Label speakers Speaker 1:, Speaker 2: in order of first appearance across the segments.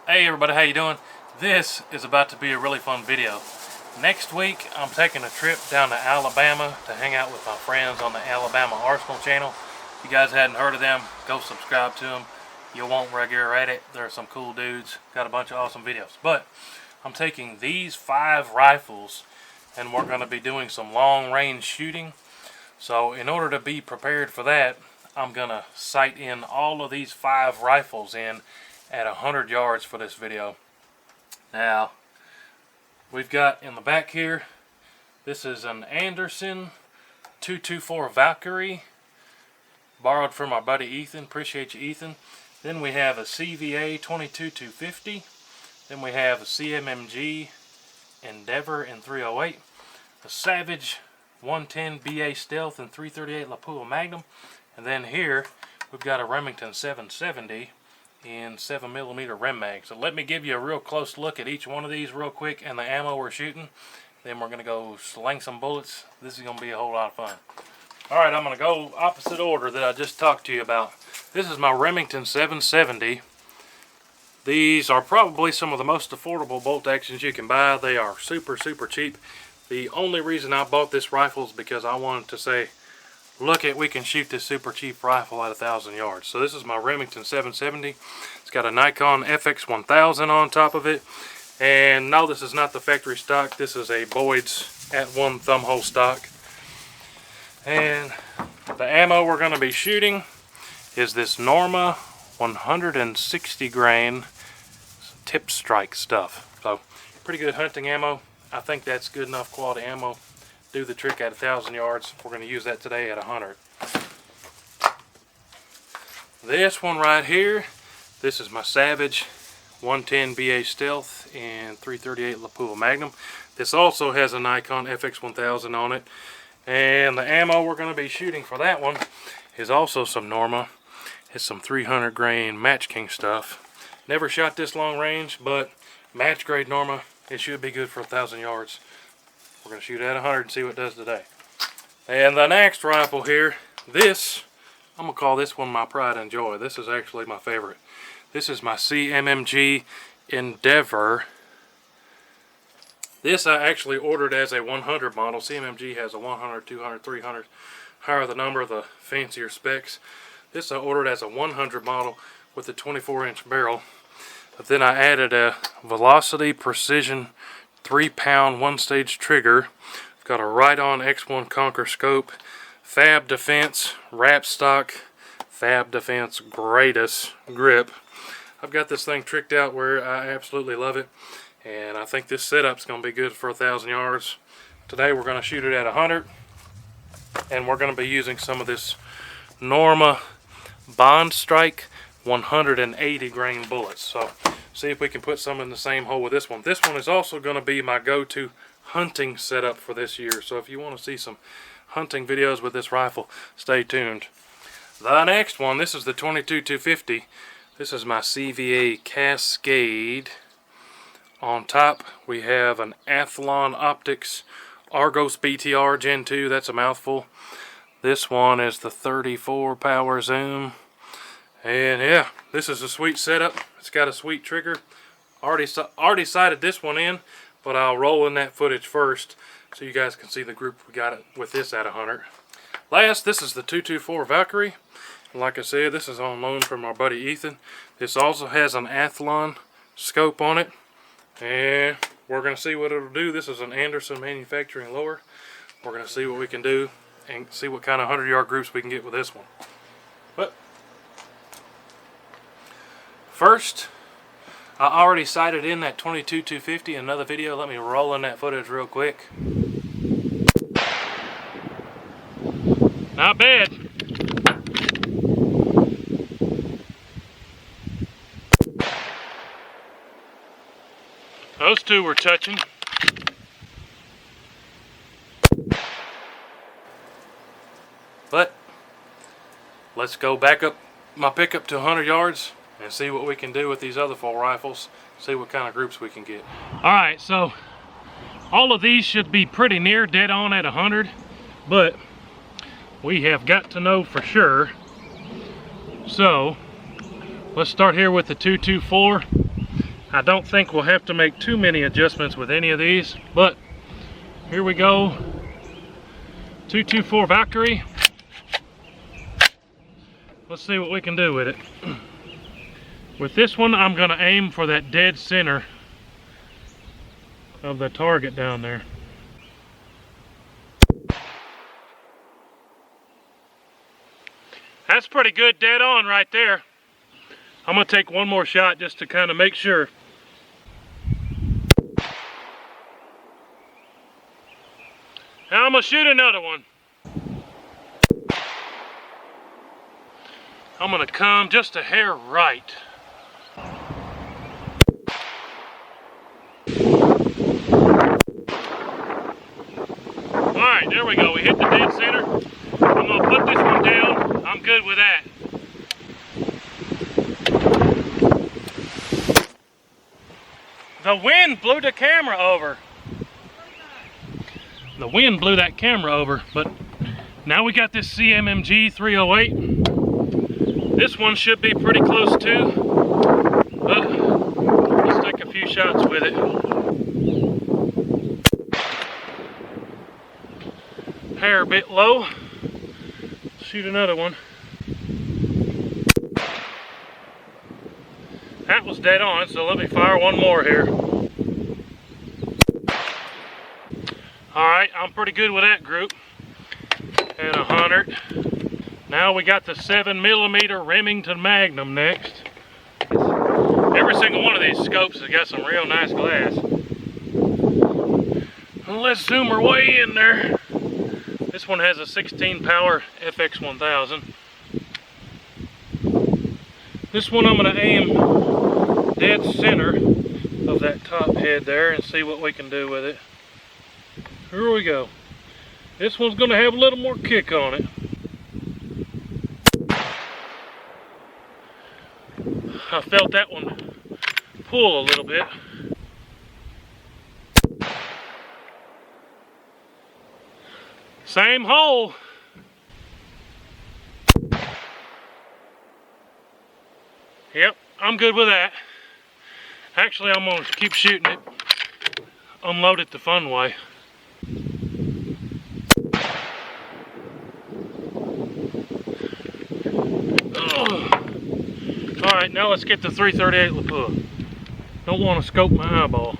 Speaker 1: Hey everybody, how you doing? This is about to be a really fun video. Next week I'm taking a trip down to Alabama to hang out with my friends on the Alabama Arsenal channel. If you guys hadn't heard of them, go subscribe to them. You won't regret it. They're some cool dudes. Got a bunch of awesome videos. But I'm taking these 5 rifles and we're going to be doing some long range shooting. So in order to be prepared for that, I'm going to sight in all of these 5 rifles in at 100 yards for this video. Now, we've got in the back here, this is an Anderson 224 Valkyrie, borrowed from our buddy Ethan. Appreciate you, Ethan. Then we have a CVA 22-250. Then we have a CMMG Endeavor in 308, a Savage 110 BA Stealth in 338 Lapua Magnum, and then here we've got a Remington 770 in 7mm Rem Mag. So let me give you a real close look at each one of these real quick and the ammo we're shooting. Then we're going to go sling some bullets. This is going to be a whole lot of fun. Alright, I'm going to go opposite order that I just talked to you about. This is my Remington 770. These are probably some of the most affordable bolt actions you can buy. They are super cheap. The only reason I bought this rifle is because I wanted to say, look at, we can shoot this super cheap rifle at 1,000 yards. So this is my Remington 770. It's got a Nikon FX1000 on top of it. And no, this is not the factory stock. This is a Boyd's at one thumb hole stock. And the ammo we're going to be shooting is this Norma 160 grain tip strike stuff. So pretty good hunting ammo. I think that's good enough quality ammo. Do the trick at 1,000 yards. We're going to use that today at 100. This one right here, this is my Savage 110 BA Stealth in 338 Lapua Magnum. This also has a Nikon FX1000 on it. And the ammo we're going to be shooting for that one is also some Norma. It's some 300 grain Match King stuff. Never shot this long range, but match grade Norma, it should be good for 1,000 yards. We're going to shoot at 100 and see what it does today. And the next rifle here, this, I'm going to call this one my pride and joy. This is actually my favorite. This is my CMMG Endeavor. This I actually ordered as a 100 model. CMMG has a 100, 200, 300. Higher the number, the fancier specs. This I ordered as a 100 model with a 24-inch barrel. But then I added a Velocity Precision 3-pound one-stage trigger. I've got a Right-On X1 Conquer scope, Fab Defense wrap stock, Fab Defense greatest grip. I've got this thing tricked out where I absolutely love it, and I think this setup's going to be good for 1,000 yards. Today we're going to shoot it at 100, and we're going to be using some of this Norma Bond Strike 180 grain bullets. So see if we can put some in the same hole with this one. This one is also going to be my go-to hunting setup for this year. So if you want to see some hunting videos with this rifle, stay tuned. The next one, this is the 22-250. This is my CVA Cascade. On top we have an Athlon Optics Argos BTR Gen 2. That's a mouthful. This one is the 34 power zoom. And yeah, this is a sweet setup. It's got a sweet trigger. Already sighted this one in, but I'll roll in that footage first so you guys can see the group we got it with this at 100. Last, this is the 224 Valkyrie. Like I said, this is on loan from our buddy Ethan. This also has an Athlon scope on it. And we're going to see what it'll do. This is an Anderson manufacturing lower. We're going to see what we can do and see what kind of 100-yard groups we can get with this one. But first, I already sighted in that 22-250 in another video. Let me roll in that footage real quick. Not bad. Those two were touching. But let's go back up my pickup to 100 yards and see what we can do with these other 4 rifles. See what kind of groups we can get. Alright, so all of these should be pretty near dead on at 100, but we have got to know for sure. So let's start here with the 224. I don't think we'll have to make too many adjustments with any of these, but here we go. 224 Valkyrie. Let's see what we can do with it. With this one, I'm going to aim for that dead center of the target down there. That's pretty good dead on right there. I'm going to take one more shot just to kind of make sure. Now I'm going to shoot another one. I'm going to come just a hair right. Alright, there we go. We hit the dead center. I'm going to put this one down. I'm good with that. The wind blew the camera over. The wind blew that camera over, but now we got this CMMG 308. This one should be pretty close too, but let's take a few shots with it. Hair a bit low. Shoot another one. That was dead on, so let me fire one more here. Alright, I'm pretty good with that group. And 100. Now we got the 7mm Remington Magnum next. Every single one of these scopes has got some real nice glass. Well, let's zoom our way in there. This one has a 16 power FX1000. This one I'm going to aim dead center of that top head there and see what we can do with it. Here we go. This one's going to have a little more kick on it. I felt that one pull a little bit. Same hole. Yep, I'm good with that. Actually, I'm going to keep shooting it. Unload it the fun way. Alright, now let's get the 338 Lapua. Don't want to scope my eyeball.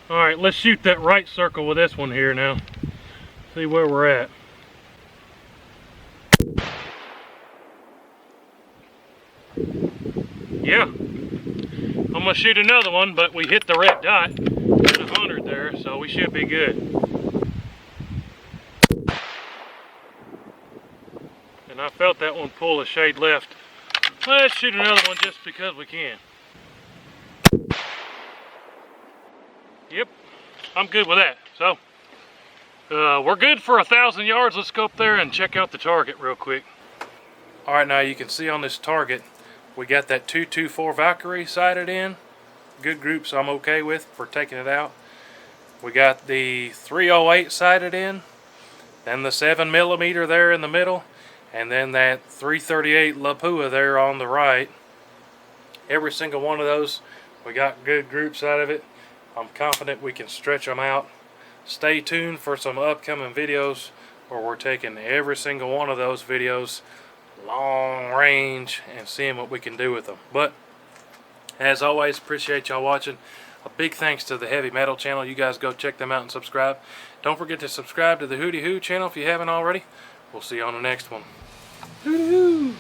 Speaker 1: Alright, let's shoot that right circle with this one here now. See where we're at. Yeah, I'm going to shoot another one, but we hit the red dot at 100 there, so we should be good. And I felt that one pull a shade left. Let's shoot another one just because we can. Yep, I'm good with that. So, we're good for 1,000 yards. Let's go up there and check out the target real quick. Alright, now you can see on this target, we got that 224 Valkyrie sighted in. Good group, so I'm okay with for taking it out. We got the 308 sighted in. Then the 7mm there in the middle. And then that 338 Lapua there on the right. Every single one of those, we got good groups out of it. I'm confident we can stretch them out. Stay tuned for some upcoming videos where we're taking every single one of those videos long range and seeing what we can do with them. But as always, appreciate y'all watching. A big thanks to the Heavy Metal channel. You guys go check them out and subscribe. Don't forget to subscribe to the WHOTEEWHO channel if you haven't already. We'll see you on the next one. WHOTEEWHO!